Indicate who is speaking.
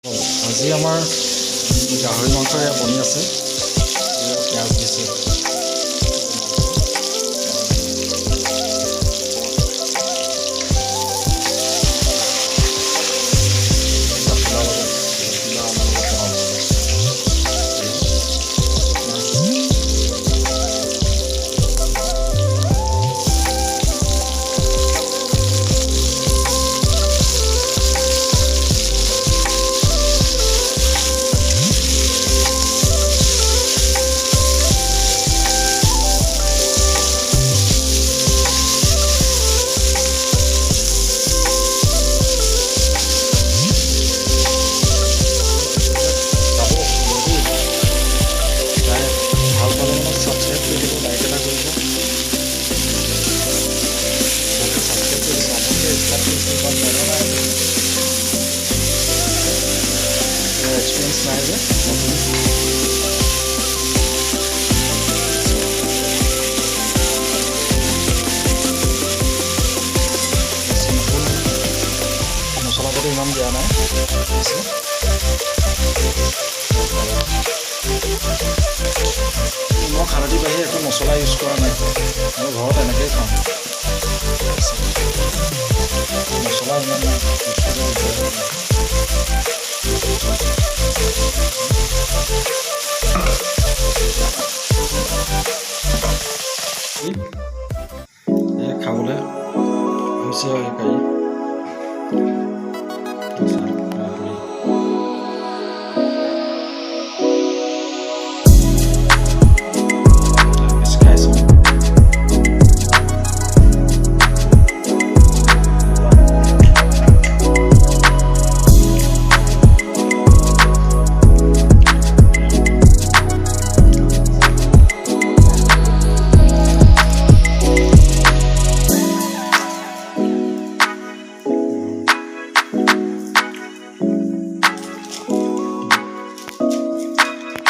Speaker 1: আজি আমাৰ গাহৰি মাংস বনি আছে। পিঁয়াজ দিছে। এক্সপিৰিয়েঞ্চ নাই যে চিম্পুল মছলা পাতি ইমান দিয়া নাই। নিমখ হালধি বাহিৰে একো মছলা ইউজ কৰা নাই। মই ঘৰত এনেকৈয়ে খাওঁ। মছলা ইমান ইউজ কৰিব